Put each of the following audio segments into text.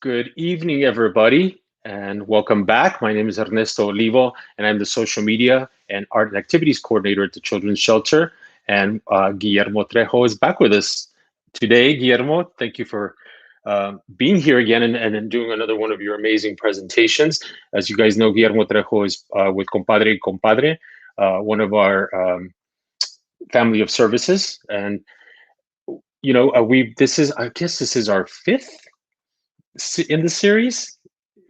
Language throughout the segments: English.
Good evening, everybody, and welcome back. My name is Ernesto Olivo, and I'm the social media and art and activities coordinator at the Children's Shelter. And Guillermo Trejo is back with us today. Guillermo, thank you for being here again and doing another one of your amazing presentations. As you guys know, Guillermo Trejo is with Compadre, one of our family of services. And, I guess this is our fifth in the series,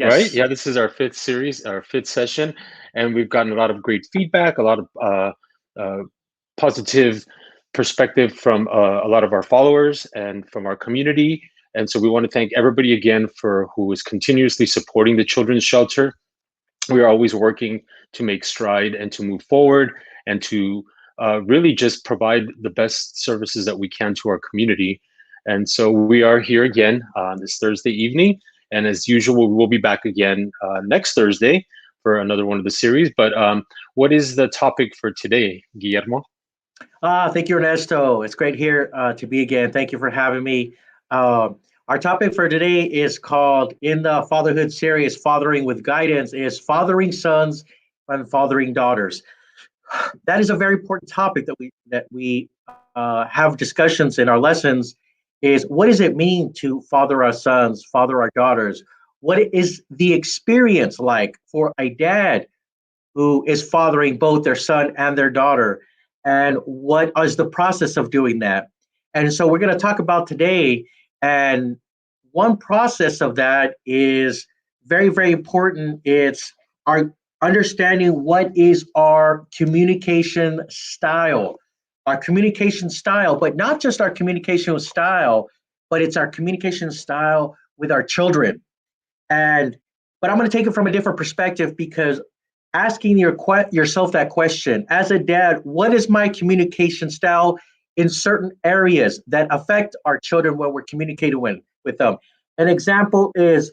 right? Yes. Yeah, this is our fifth series, our fifth session, and we've gotten a lot of great feedback, a lot of uh, positive perspective from a lot of our followers and from our community. And so we want to thank everybody again for who is continuously supporting the Children's Shelter. We are always working to make stride and to move forward and to really just provide the best services that we can to our community. And so we are here again this Thursday evening. And as usual, we will be back again next Thursday for another one of the series. But what is the topic for today, Guillermo? Thank you, Ernesto. It's great here to be again. Thank you for having me. Uh, our topic for today is called, in the Fatherhood series, Fathering with Guidance, is fathering sons and fathering daughters. That is a very important topic that we have discussions in our lessons. Is what does it mean to father our sons, father our daughters? What is the experience like for a dad who is fathering both their son and their daughter? And what is the process of doing that? And so we're going to talk about today. And one process of that is very, very important. It's our understanding what is our communication style. Our communication style, but not just our communication style, but it's our communication style with our children. And but I'm going to take it from a different perspective, because asking yourself that question as a dad, what is my communication style in certain areas that affect our children when we're communicating with them? An example is,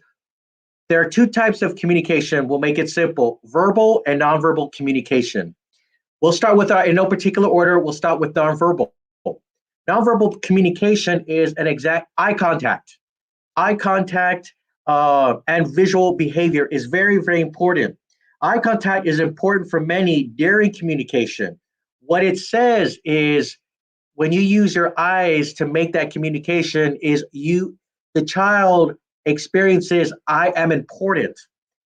there are two types of communication. We'll make it simple: verbal and nonverbal communication. We'll start with in no particular order. We'll start with nonverbal. Nonverbal communication is an exact eye contact. Eye contact and visual behavior is very, very important. Eye contact is important for many during communication. What it says is, when you use your eyes to make that communication, is the child experiences I am important.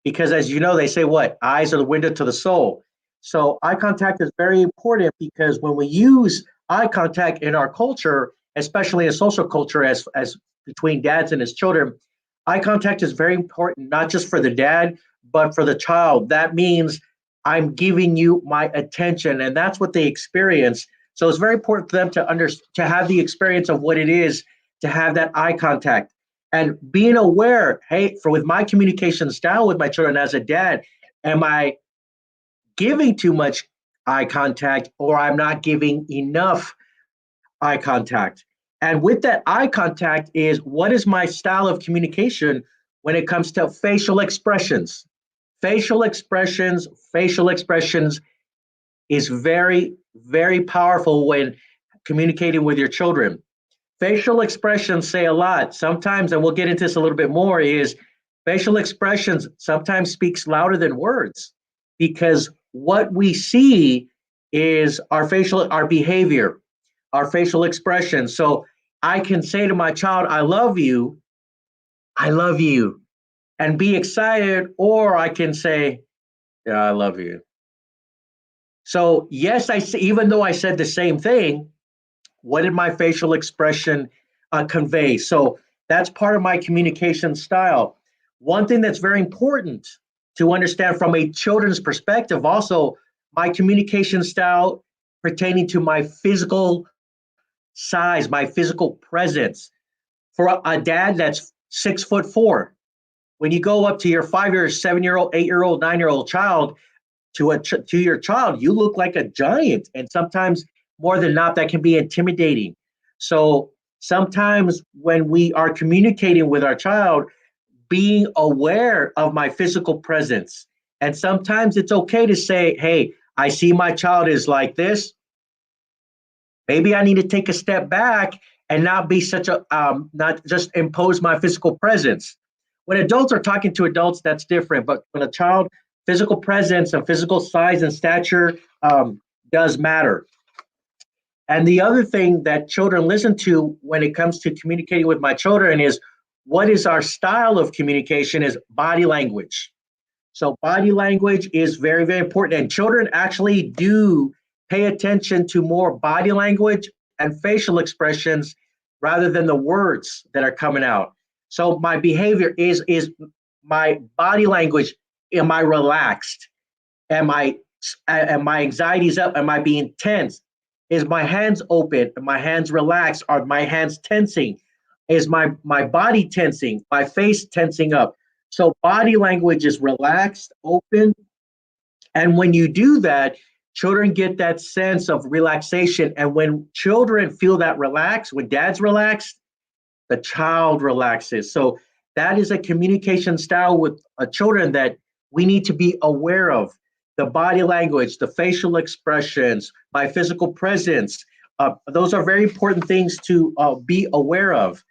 Because as you know, they say what? Eyes are the window to the soul. So eye contact is very important, because when we use eye contact in our culture, especially in social culture, as between dads and his children, eye contact is very important, not just for the dad, but for the child. That means I'm giving you my attention, and that's what they experience. So it's very important for them to have the experience of what it is to have that eye contact, and being aware. Hey, with my communication style with my children as a dad, am I giving too much eye contact, or I'm not giving enough eye contact? And with that eye contact is, what is my style of communication when it comes to facial expressions? Facial expressions is very, very powerful when communicating with your children. Facial expressions say a lot. Sometimes, and we'll get into this a little bit more, is facial expressions sometimes speaks louder than words, because what we see is our behavior, our facial expression. So I can say to my child, I love you, and be excited, or I can say, yeah, I love you. So yes, even though I said the same thing, what did my facial expression convey? So that's part of my communication style. One thing that's very important to understand from a children's perspective, also, my communication style pertaining to my physical size, my physical presence. For a dad that's 6'4", when you go up to your 5-year, 7-year-old, 8-year-old, 9-year-old child, to your child, you look like a giant, and sometimes more than not, that can be intimidating. So sometimes when we are communicating with our child, being aware of my physical presence, and sometimes it's okay to say, hey, I see my child is like this. Maybe I need to take a step back and not be not just impose my physical presence. When adults are talking to adults, that's different. But when a child, physical presence and physical size and stature does matter. And the other thing that children listen to when it comes to communicating with my children is what is our style of communication is body language. So body language is very, very important. And children actually do pay attention to more body language and facial expressions rather than the words that are coming out. So my behavior is my body language. Am I relaxed? Am my anxieties up? Am I being tense? Is my hands open? Are my hands relaxed? Are my hands tensing? Is my body tensing? My face tensing up? So body language is relaxed, open, and when you do that, children get that sense of relaxation. And when children feel that relaxed, when dad's relaxed, the child relaxes. So that is a communication style with children that we need to be aware of. The body language, the facial expressions, my physical presence, those are very important things to be aware of.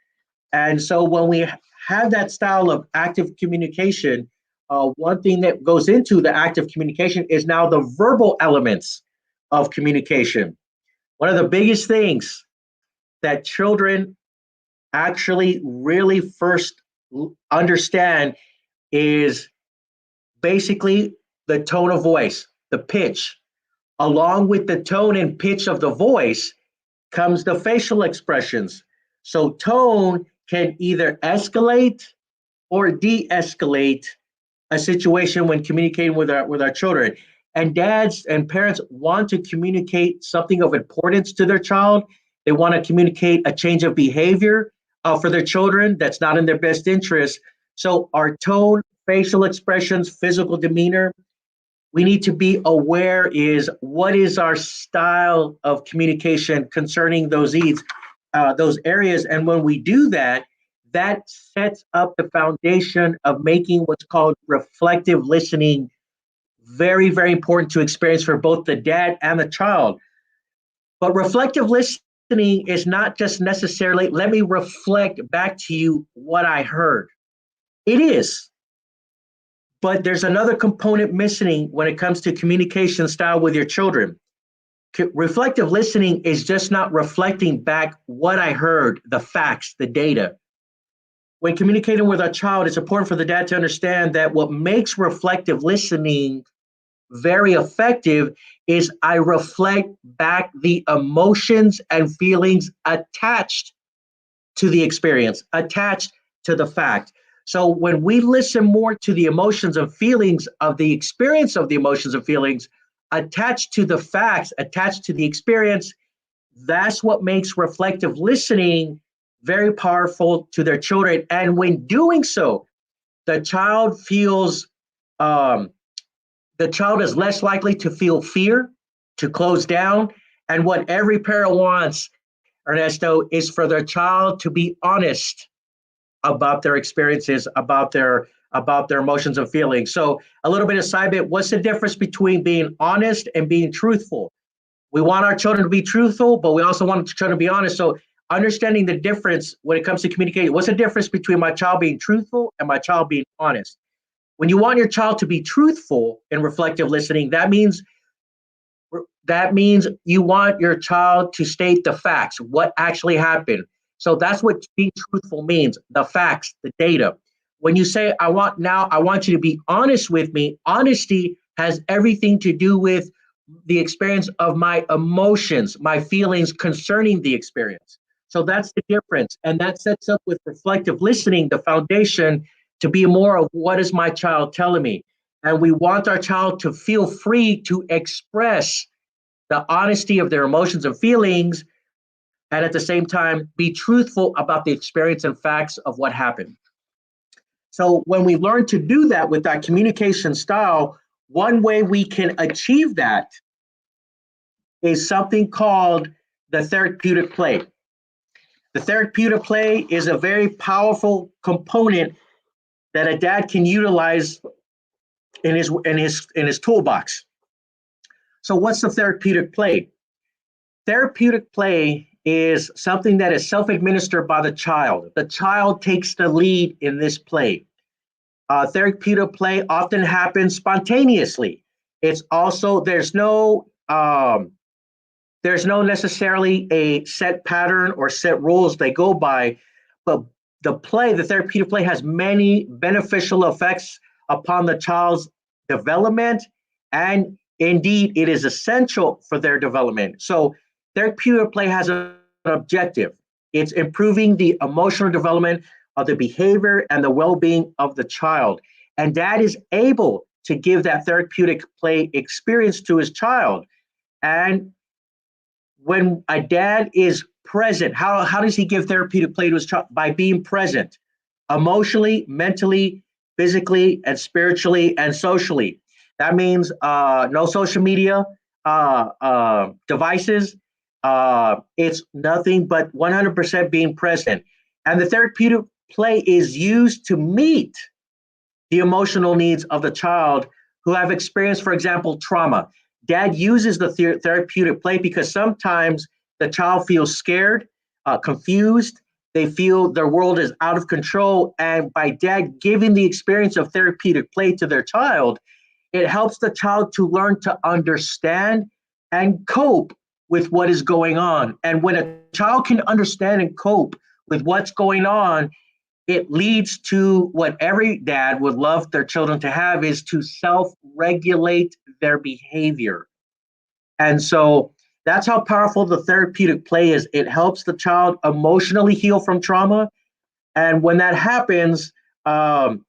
And so when we have that style of active communication, one thing that goes into the active communication is now the verbal elements of communication. One of the biggest things that children actually really first understand is basically the tone of voice, the pitch. Along with the tone and pitch of the voice comes the facial expressions. So tone can either escalate or de-escalate a situation when communicating with our children. And dads and parents want to communicate something of importance to their child. They want to communicate a change of behavior for their children that's not in their best interest. So our tone, facial expressions, physical demeanor, we need to be aware is what is our style of communication concerning those needs, those areas. And when we do that, that sets up the foundation of making what's called reflective listening very, very important to experience for both the dad and the child. But reflective listening is not just necessarily, let me reflect back to you what I heard. It is. But there's another component missing when it comes to communication style with your children. Reflective listening is just not reflecting back what I heard, the facts, the data. When communicating with our child, it's important for the dad to understand that what makes reflective listening very effective is I reflect back the emotions and feelings attached to the experience, attached to the fact. So when we listen more to the emotions and feelings of the experience of the emotions and feelings attached to the facts, attached to the experience, that's what makes reflective listening very powerful to their children. And when doing so, the child feels, the child is less likely to feel fear, to close down. And what every parent wants, Ernesto, is for their child to be honest about their experiences, about their emotions and feelings. So a little bit of side bit, what's the difference between being honest and being truthful? We want our children to be truthful, but we also want our children to be honest. So understanding the difference when it comes to communicating, what's the difference between my child being truthful and my child being honest? When you want your child to be truthful in reflective listening, that means you want your child to state the facts, what actually happened. So that's what being truthful means, the facts, the data. When you say, I want you to be honest with me, honesty has everything to do with the experience of my emotions, my feelings concerning the experience. So that's the difference. And that sets up with reflective listening, the foundation to be more of what is my child telling me. And we want our child to feel free to express the honesty of their emotions and feelings, and at the same time, be truthful about the experience and facts of what happened. So when we learn to do that with that communication style, one way we can achieve that is something called the therapeutic play. The therapeutic play is a very powerful component that a dad can utilize in his toolbox. So what's the therapeutic play? Therapeutic play is something that is self-administered by the child. The child takes the lead in this play. Therapeutic play often happens spontaneously. It's also there's no necessarily a set pattern or set rules they go by, but the therapeutic play has many beneficial effects upon the child's development, and indeed, it is essential for their development. So, therapeutic play has an objective. It's improving the emotional development of the behavior and the well-being of the child. And dad is able to give that therapeutic play experience to his child. And when a dad is present, how does he give therapeutic play to his child? By being present emotionally, mentally, physically, and spiritually and socially. That means no social media devices. It's nothing but 100% being present. And the therapeutic play is used to meet the emotional needs of the child who have experienced, for example, trauma. Dad uses the therapeutic play because sometimes the child feels scared, confused. They feel their world is out of control. And by dad giving the experience of therapeutic play to their child, it helps the child to learn to understand and cope with what is going on. And when a child can understand and cope with what's going on, it leads to what every dad would love their children to have is to self-regulate their behavior. And so that's how powerful the therapeutic play is. It helps the child emotionally heal from trauma. And when that happens, the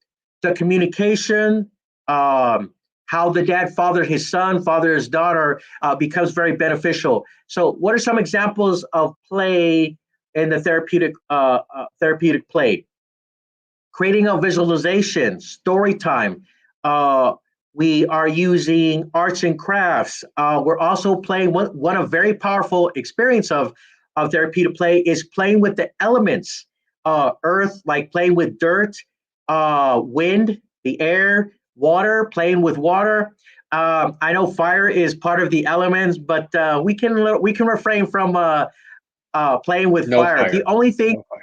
communication, how the dad fathered his son, fathered his daughter, becomes very beneficial. So, what are some examples of play in the therapeutic play? Creating a visualization, story time. We are using arts and crafts. We're also playing one of very powerful experience of therapeutic play is playing with the elements, earth, like playing with dirt, wind, the air, water, playing with water. I know fire is part of the elements, but we can refrain from playing with No fire. The fire. only thing No fire.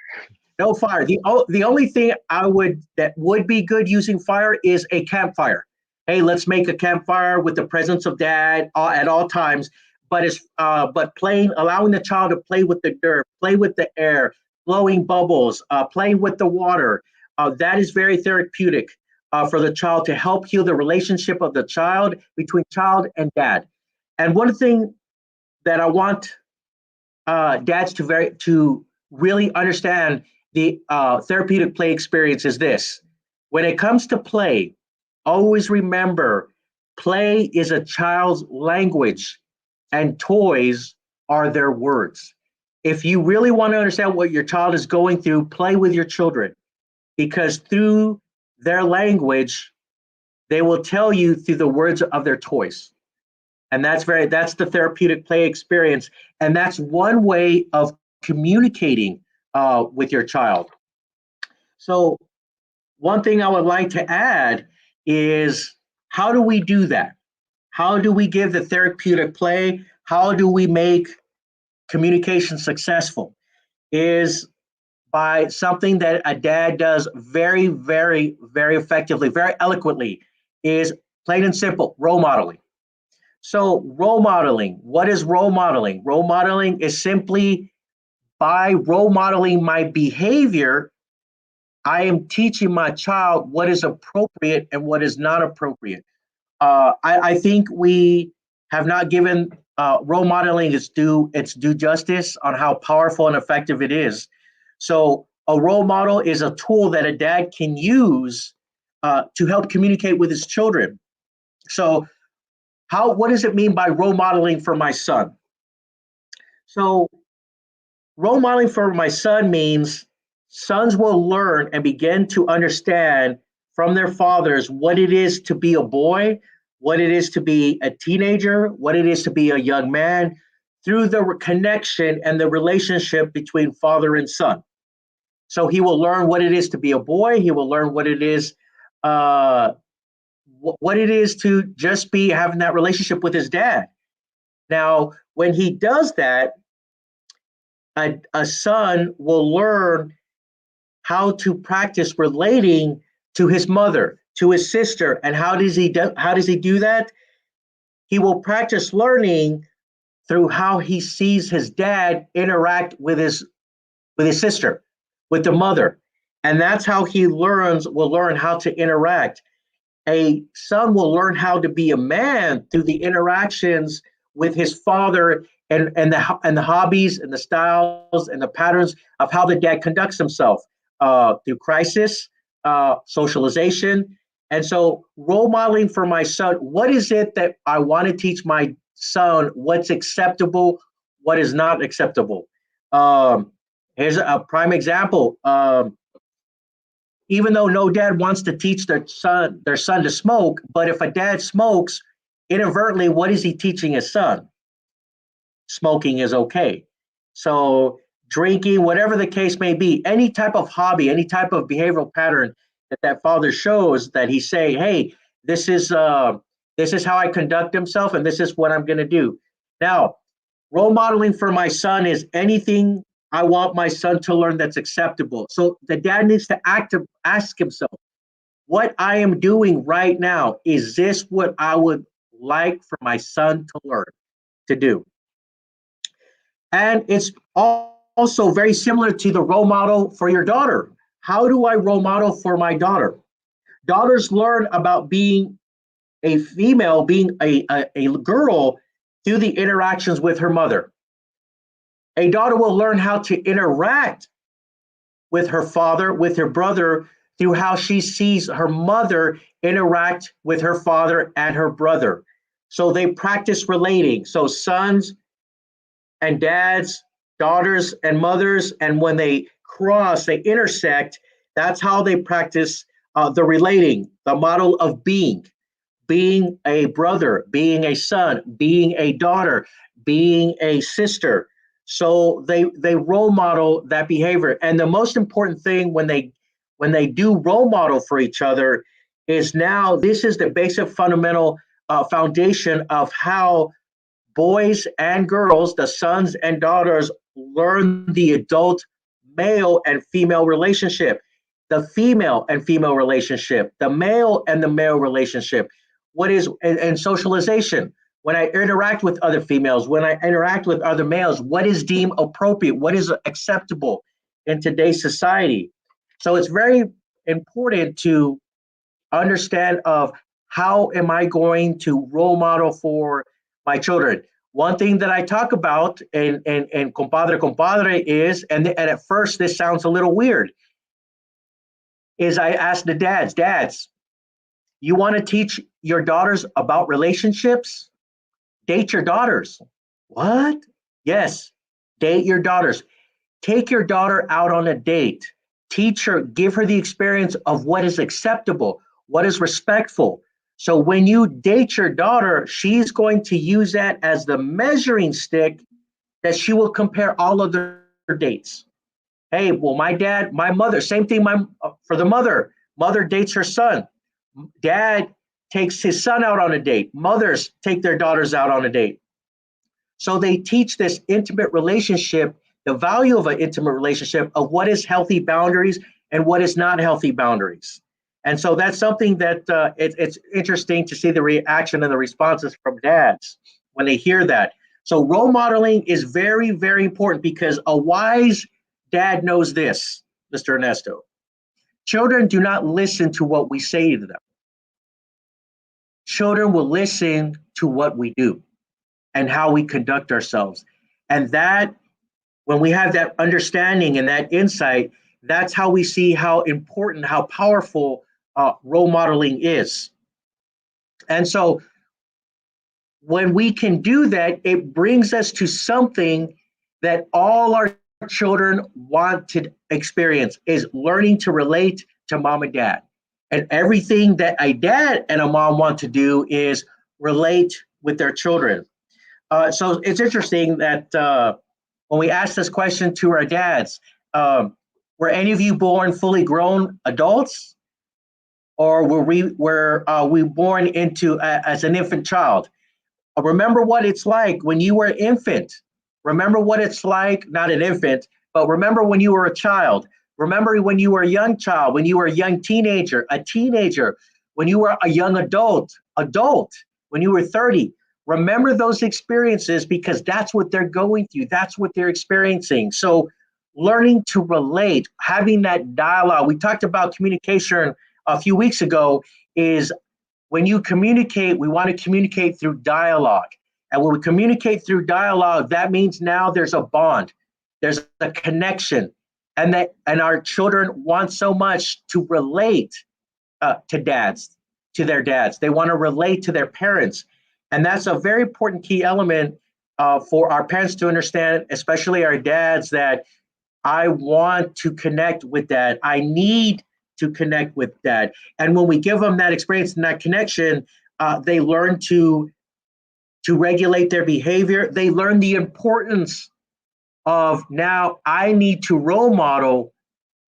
no fire. The only thing that would be good using fire is a campfire. Hey, let's make a campfire with the presence of dad at all times. But playing, allowing the child to play with the dirt, play with the air, blowing bubbles, playing with the water. That is very therapeutic for the child to help heal the relationship of the child between child and dad. And one thing that I want dads to really understand the therapeutic play experience is this. When it comes to play, always remember play is a child's language and toys are their words. If you really want to understand what your child is going through, play with your children because through their language, they will tell you through the words of their toys. And that's the therapeutic play experience. And that's one way of communicating with your child. So one thing I would like to add is how do we do that? How do we give the therapeutic play? How do we make communication successful? Is by something that a dad does very, very, very effectively, very eloquently, is plain and simple role modeling. So, role modeling, what is role modeling? Role modeling is simply by role modeling my behavior, I am teaching my child what is appropriate and what is not appropriate. I think we have not given role modeling its due justice on how powerful and effective it is. So, a role model is a tool that a dad can use to help communicate with his children. So, what does it mean by role modeling for my son? So, role modeling for my son means sons will learn and begin to understand from their fathers what it is to be a boy, what it is to be a teenager, what it is to be a young man through the connection and the relationship between father and son. So he will learn what it is to be a boy. He will learn uh, what it is to just be having that relationship with his dad. Now, when he does that, a son will learn how to practice relating to his mother, to his sister. And how does he do that? He will practice learning through how he sees his dad interact with his sister, with the mother. And that's how he will learn how to interact. A son will learn how to be a man through the interactions with his father, and the hobbies and the styles and the patterns of how the dad conducts himself through crisis, socialization. And so, role modeling for my son, what is it that I want to teach my son? What's acceptable? What is not acceptable? Um, Here's a prime example. Even though no dad wants to teach their son to smoke, but if a dad smokes, inadvertently, what is he teaching his son? Smoking is okay. So drinking, whatever the case may be, any type of hobby, any type of behavioral pattern that father shows, that he's saying, hey, this is how I conduct himself, and this is what I'm going to do. Now, role modeling for my son is anything I want my son to learn that's acceptable. So the dad needs to ask himself, what I am doing right now, is this what I would like for my son to learn to do? And it's also very similar to the role model for your daughter. How do I role model for my daughter? Daughters learn about being a female, being a girl, through the interactions with her mother. A daughter will learn how to interact with her father, with her brother, through how she sees her mother interact with her father and her brother. So they practice relating. So sons and dads, daughters and mothers, and when they cross, they intersect, that's how they practice the relating, the model of being a brother, being a son, being a daughter, being a sister. So they role model that behavior. And the most important thing when they do role model for each other is, now this is the basic fundamental foundation of how boys and girls, the sons and daughters, learn the adult male and female relationship, the female and female relationship, the male and the male relationship. What is and socialization? When I interact with other females, when I interact with other males, what is deemed appropriate? What is acceptable in today's society? So it's very important to understand of how am I going to role model for my children. One thing that I talk about in Compadre is, and at first this sounds a little weird, is I ask the dads, you want to teach your daughters about relationships? Date your daughters. What? Yes, date your daughters. Take your daughter out on a date. Teach her, give her the experience of what is acceptable, what is respectful. So when you date your daughter, she's going to use that as the measuring stick that she will compare all of their dates. Hey, well, my mother, same thing for the mother. Mother dates her son. Dad takes his son out on a date. Mothers take their daughters out on a date. So they teach this intimate relationship, the value of an intimate relationship, of what is healthy boundaries and what is not healthy boundaries. And so that's something that it's interesting to see the reaction and the responses from dads when they hear that. So role modeling is very, very important, because a wise dad knows this, Mr. Ernesto. Children do not listen to what we say to them. Children will listen to what we do and how we conduct ourselves. And that, when we have that understanding and that insight, that's how we see how important, how powerful role modeling is. And so when we can do that, it brings us to something that all our children want to experience, is learning to relate to mom and dad. And everything that a dad and a mom want to do is relate with their children. So it's interesting that when we ask this question to our dads, were any of you born fully grown adults, or were we born into as an infant child? Remember what it's like when you were an infant. Remember what it's like, not an infant, but remember when you were a child. Remember when you were a young child, when you were a young teenager, when you were a young adult, when you were 30. Remember those experiences because that's what they're going through. That's what they're experiencing. So learning to relate, having that dialogue. We talked about communication a few weeks ago is when you communicate, we want to communicate through dialogue. And when we communicate through dialogue, that means now there's a bond, there's a connection, and our children want so much to relate to their dads. They want to relate to their parents, and that's a very important key element for our parents to understand, especially our dads, that I want to connect with dad. I need to connect with dad. And when we give them that experience and that connection, they learn to regulate their behavior. They learn the importance of now I need to role model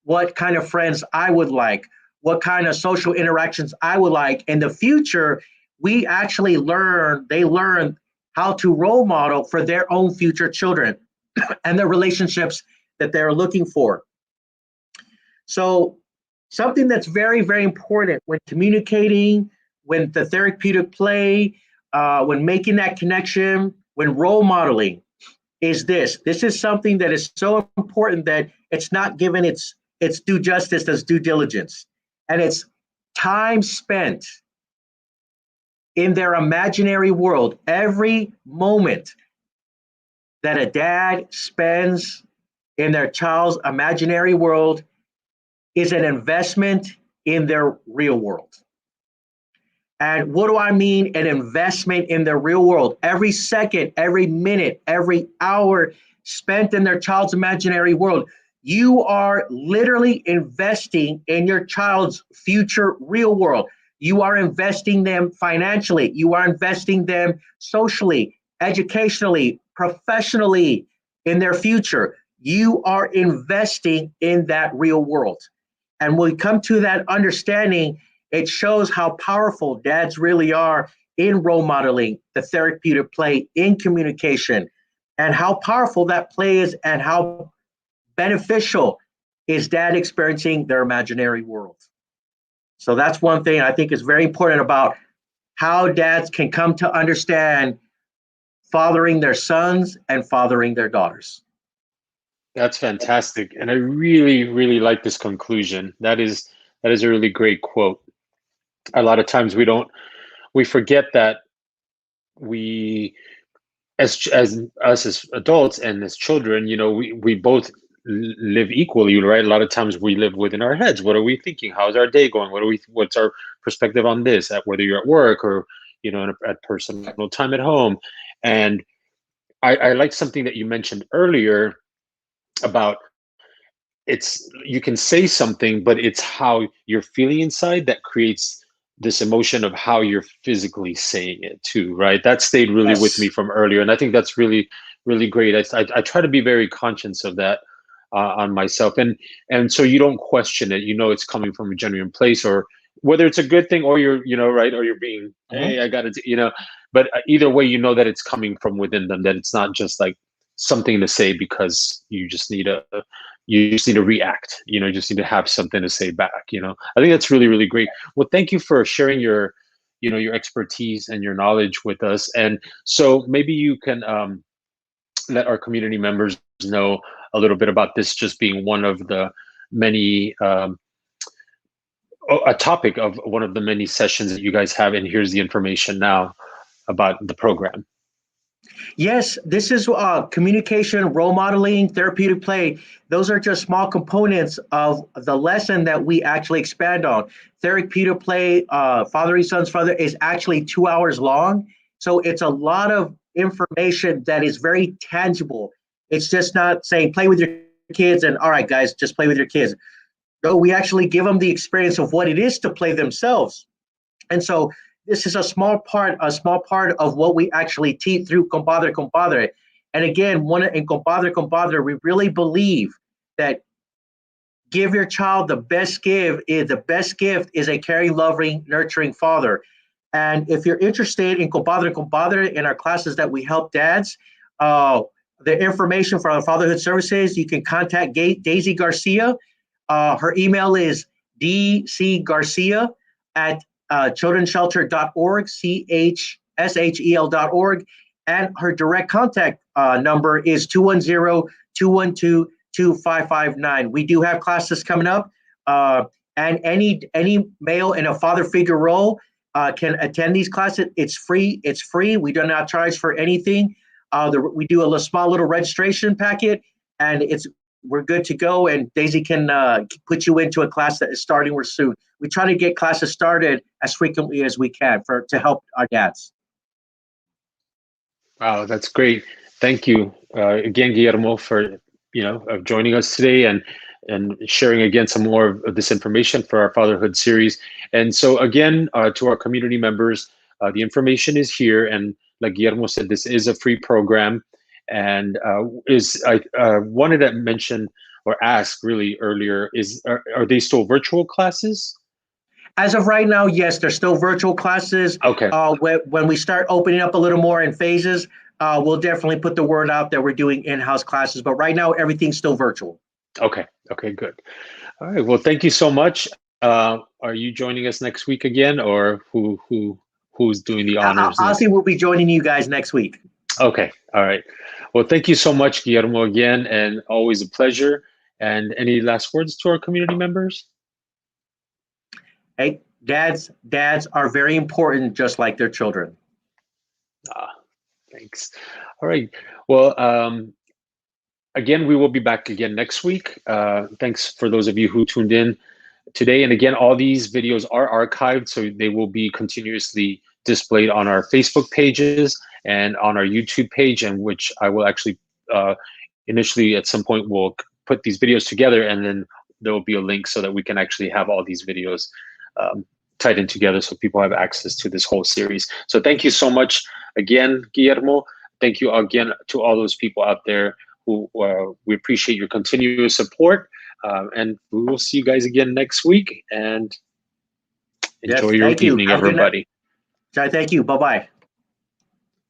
what kind of friends I would like, what kind of social interactions I would like. In the future, they learn how to role model for their own future children and the relationships that they're looking for. So something that's very, very important when communicating, when the therapeutic play, when making that connection, when role modeling is this. This is something that is so important that it's not given its due justice as due diligence. And it's time spent in their imaginary world. Every moment that a dad spends in their child's imaginary world is an investment in their real world. And what do I mean an investment in their real world? Every second, every minute, every hour spent in their child's imaginary world, you are literally investing in your child's future real world. You are investing them financially. You are investing them socially, educationally, professionally in their future. You are investing in that real world. And when we come to that understanding, it shows how powerful dads really are in role modeling, the therapeutic play, in communication, and how powerful that play is and how beneficial is dad experiencing their imaginary world. So that's one thing I think is very important about how dads can come to understand fathering their sons and fathering their daughters. That's fantastic. And I really, really like this conclusion. That is a really great quote. A lot of times we forget that we as us as adults and as children, we both live equally, right? A lot of times we live within our heads. What are we thinking? How's our day going? What's our perspective on this, at whether you're at work or at personal time at home. And I like something that you mentioned earlier about you can say something, but it's how you're feeling inside that creates this emotion of how you're physically saying it too, right? That stayed really with me Yes. from earlier, and I think that's really, really great. I try to be very conscious of that on myself, and so you don't question it. It's coming from a genuine place, or whether it's a good thing, or you're right, or you're being, Mhm. hey, I got to, but either way, that it's coming from within them, that it's not just like something to say because you just need to react, you just need to have something to say back. I think that's really, really great. Well, thank you for sharing your expertise and your knowledge with us. And so maybe you can let our community members know a little bit about this just being one of the many a topic of one of the many sessions that you guys have. And here's the information now about the program. Yes, this is communication, role modeling, therapeutic play. Those are just small components of the lesson that we actually expand on. Therapeutic play, Fathering Sons Father, is actually 2 hours long. So it's a lot of information that is very tangible. It's just not saying play with your kids and all right, guys, just play with your kids. No, we actually give them the experience of what it is to play themselves. And so this is a small part of what we actually teach through Compadre. And again, in Compadre, we really believe that give your child the best gift is a caring, loving, nurturing father. And if you're interested in Compadre, in our classes that we help dads, the information for our fatherhood services, you can contact Daisy Garcia. Her email is dcgarcia at childrenshelter.org, chshel.org, and her direct contact number is 210-212-2559. We do have classes coming up, and any male in a father figure role can attend these classes. It's free. It's free. We do not charge for anything. We do a small little registration packet, and we're good to go. And Daisy can put you into a class that is starting soon. We try to get classes started as frequently as we can to help our dads. Wow, that's great. Thank you again, Guillermo, for joining us today and sharing again some more of this information for our Fatherhood series. And so again, to our community members, the information is here. And like Guillermo said, this is a free program. And I wanted to mention or ask really earlier, are they still virtual classes? As of right now, yes, they're still virtual classes. Okay. When we start opening up a little more in phases, we'll definitely put the word out that we're doing in-house classes. But right now, everything's still virtual. Okay. Okay, good. All right. Well, thank you so much. Are you joining us next week again, or who's doing the honors? Ozzy will be joining you guys next week. Okay. All right. Well, thank you so much, Guillermo, again, and always a pleasure. And any last words to our community members? Hey, dads are very important, just like their children. Thanks. All right. Well, again, we will be back again next week. Thanks for those of you who tuned in today. And again, all these videos are archived, so they will be continuously displayed on our Facebook pages and on our YouTube page, and which I will actually initially at some point will put these videos together, and then there will be a link so that we can actually have all these videos tied in together so people have access to this whole series. So thank you so much again, Guillermo. Thank you again to all those people out there who we appreciate your continuous support. And we will see you guys again next week, and enjoy your evening, everybody. Thank you. Bye-bye.